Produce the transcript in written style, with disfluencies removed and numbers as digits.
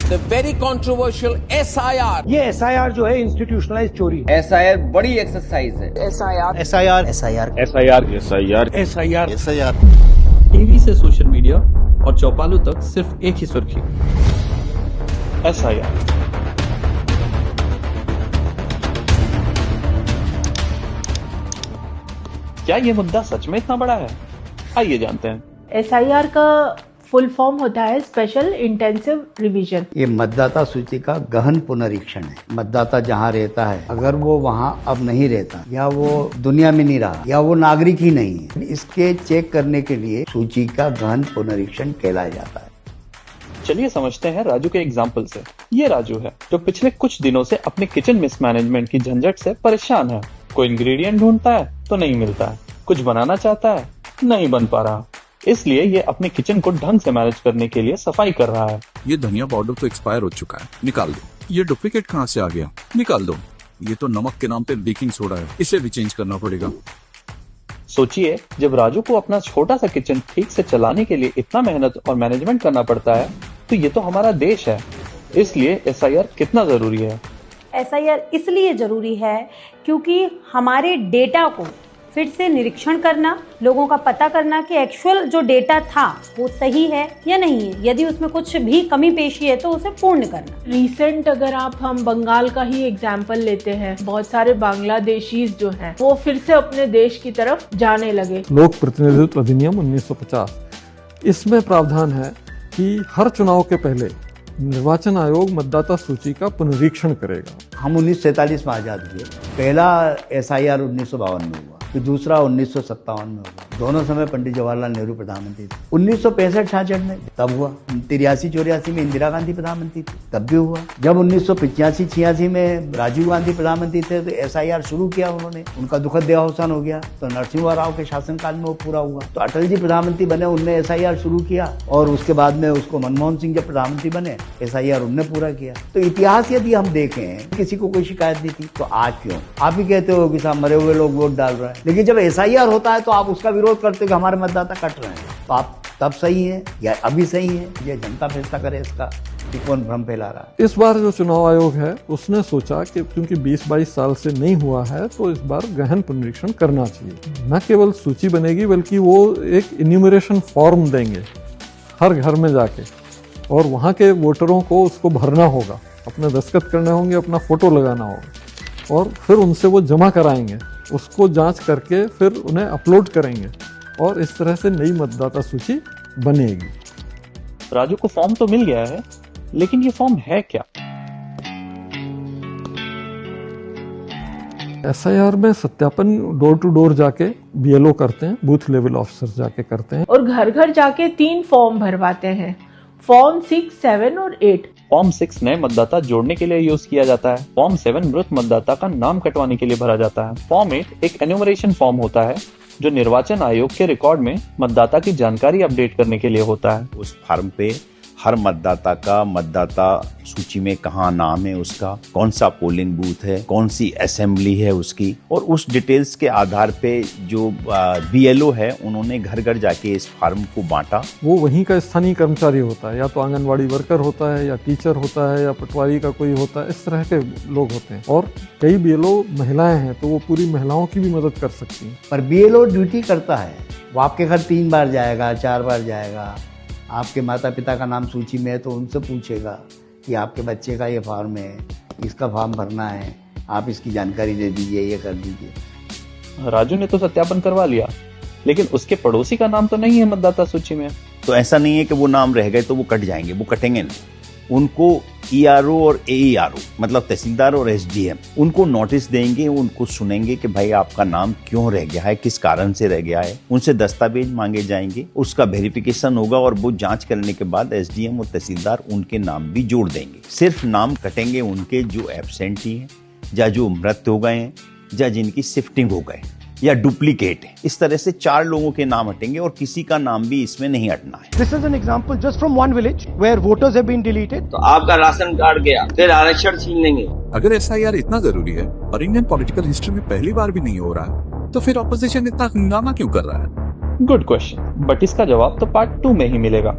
The very controversial SIR. ये SIR जो है इंस्टीट्यूशनलाइज चोरी है। SIR बड़ी एक्सरसाइज है। SIR टीवी से सोशल मीडिया और चौपालों तक सिर्फ एक ही सुर्खी, SIR। क्या ये मुद्दा सच में इतना बड़ा है? आइए जानते हैं। SIR का फुल फॉर्म होता है स्पेशल इंटेंसिव रिवीजन। ये मतदाता सूची का गहन पुनरीक्षण है। मतदाता जहाँ रहता है, अगर वो वहाँ अब नहीं रहता, या वो दुनिया में नहीं रहा, या वो नागरिक ही नहीं है, इसके चेक करने के लिए सूची का गहन पुनरीक्षण कहलाया जाता है। चलिए समझते हैं राजू के एग्जाम्पल से। ये राजू है जो पिछले कुछ दिनों से अपने किचन मिसमैनेजमेंट की झंझट से परेशान है। कोई इंग्रेडिएंट ढूंढता है तो नहीं मिलता है, कुछ बनाना चाहता है नहीं बन पा रहा, इसलिए ये अपने किचन को ढंग से मैनेज करने के लिए सफाई कर रहा है। ये धनिया पाउडर तो एक्सपायर हो चुका है, निकाल दो। ये डुप्लीकेट कहाँ से आ गया, निकाल दो। ये तो नमक के नाम पे बेकिंग सोडा है, इसे भी चेंज करना पड़ेगा। सोचिए, जब राजू को अपना छोटा सा किचन ठीक से चलाने के लिए इतना मेहनत और मैनेजमेंट करना पड़ता है, तो ये तो हमारा देश है, इसलिए SIR कितना जरूरी है। SIR इसलिए जरूरी है क्योंकि हमारे डेटा को फिर से निरीक्षण करना, लोगों का पता करना कि एक्चुअल जो डेटा था वो सही है या नहीं है, यदि उसमें कुछ भी कमी पेशी है तो उसे पूर्ण करना। रिसेंट अगर हम बंगाल का ही एग्जाम्पल लेते हैं, बहुत सारे बांग्लादेशीज जो हैं वो फिर से अपने देश की तरफ जाने लगे। लोक प्रतिनिधित्व अधिनियम 1950, इसमें प्रावधान है कि हर चुनाव के पहले निर्वाचन आयोग मतदाता सूची का पुनरीक्षण करेगा। हम 1947 में आजाद हुए। पहला SIR 1952 में हुआ, फिर दूसरा 1957 में हुआ। दोनों समय पंडित जवाहरलाल नेहरू प्रधानमंत्री थे। 1965-66 में तब हुआ। 83-84 में इंदिरा गांधी प्रधानमंत्री थी, तब भी हुआ। जब 1985-86 में राजीव गांधी प्रधानमंत्री थे तो SIR शुरू किया उन्होंने। उनका दुखद देहावसान हो गया तो नरसिम्हा राव के शासनकाल में वो पूरा हुआ। तो अटल जी प्रधानमंत्री बने, उनने SIR शुरू किया, और उसके बाद में उसको मनमोहन सिंह जब प्रधानमंत्री बने, SIR उनने पूरा किया। तो इतिहास यदि हम देखें, किसी को कोई शिकायत नहीं थी, तो आज क्यों आप ही कहते हो कि साहब मरे हुए लोग वोट डाल रहे हैं, लेकिन जब SIR होता है तो आप उसका विरोध करते हो कि हमारे मतदाता कट रहे हैं। तो आप तब सही है या अभी सही है, ये जनता फैसला करे इसका कि कौन भ्रम फैला रहा है। इस बार जो चुनाव आयोग है उसने सोचा कि क्योंकि 20-22 साल से नहीं हुआ है तो इस बार गहन पुनरीक्षण करना चाहिए। न केवल सूची बनेगी बल्कि वो एक इन्यूमरेशन फॉर्म देंगे हर घर में जाके, और वहाँ के वोटरों को उसको भरना होगा, अपने दस्तखत करने होंगे, अपना फोटो लगाना होगा, और फिर उनसे वो जमा कराएंगे, उसको जांच करके फिर उन्हें अपलोड करेंगे, और इस तरह से नई मतदाता सूची बनेगी। राजू को फॉर्म तो मिल गया है, लेकिन ये फॉर्म है क्या? SIR में सत्यापन डोर टू डोर जाके BLO करते हैं, बूथ लेवल ऑफिसर जाके करते हैं, और घर घर जाके 3 फॉर्म भरवाते हैं, फॉर्म 6, 7 और 8। फॉर्म 6 नए मतदाता जोड़ने के लिए यूज किया जाता है। फॉर्म 7 मृत मतदाता का नाम कटवाने के लिए भरा जाता है। फॉर्म 8 एक एन्यूमरेशन फॉर्म होता है जो निर्वाचन आयोग के रिकॉर्ड में मतदाता की जानकारी अपडेट करने के लिए होता है। उस फॉर्म पे हर मतदाता का मतदाता सूची में कहाँ नाम है, उसका कौन सा पोलिंग बूथ है, कौन सी असेंबली है उसकी, और उस डिटेल्स के आधार पे जो BLO है उन्होंने घर घर जाके इस फॉर्म को बांटा। वो वहीं का स्थानीय कर्मचारी होता है, या तो आंगनवाड़ी वर्कर होता है, या टीचर होता है, या पटवारी का कोई होता है, इस तरह के लोग होते हैं। और कई BLO महिलाएं हैं तो वो पूरी महिलाओं की भी मदद कर सकती हैं। पर BLO ड्यूटी करता है, वो आपके घर 3 बार जाएगा, 4 बार जाएगा। आपके माता पिता का नाम सूची में है तो उनसे पूछेगा कि आपके बच्चे का ये फॉर्म है, इसका फॉर्म भरना है, आप इसकी जानकारी दे दीजिए, ये कर दीजिए। राजू ने तो सत्यापन करवा लिया, लेकिन उसके पड़ोसी का नाम तो नहीं है मतदाता सूची में। तो ऐसा नहीं है कि वो नाम रह गए तो वो कट जाएंगे, वो कटेंगे नहीं। उनको ERO और AERO मतलब तहसीलदार और SDM उनको नोटिस देंगे, उनको सुनेंगे कि भाई आपका नाम क्यों रह गया है, किस कारण से रह गया है। उनसे दस्तावेज मांगे जाएंगे, उसका वेरिफिकेशन होगा, और वो जांच करने के बाद SDM और तहसीलदार उनके नाम भी जोड़ देंगे। सिर्फ नाम कटेंगे उनके जो एब्सेंटी हैं, या जो मृत हो गए हैं, या जिनकी शिफ्टिंग हो गए, या डुप्लीकेट है। इस तरह से 4 लोगों के नाम हटेंगे और किसी का नाम भी इसमें नहीं हटना है। This is an example just from one village where voters have been deleted. तो आपका राशन कार्ड गया, फिर आरक्षण छीन लेंगे। अगर SIR इतना जरूरी है और इंडियन पॉलिटिकल हिस्ट्री में पहली बार भी नहीं हो रहा, तो फिर ऑपोजिशन इतना हंगामा क्यों कर रहा है? गुड क्वेश्चन, बट इसका जवाब तो पार्ट 2 में ही मिलेगा।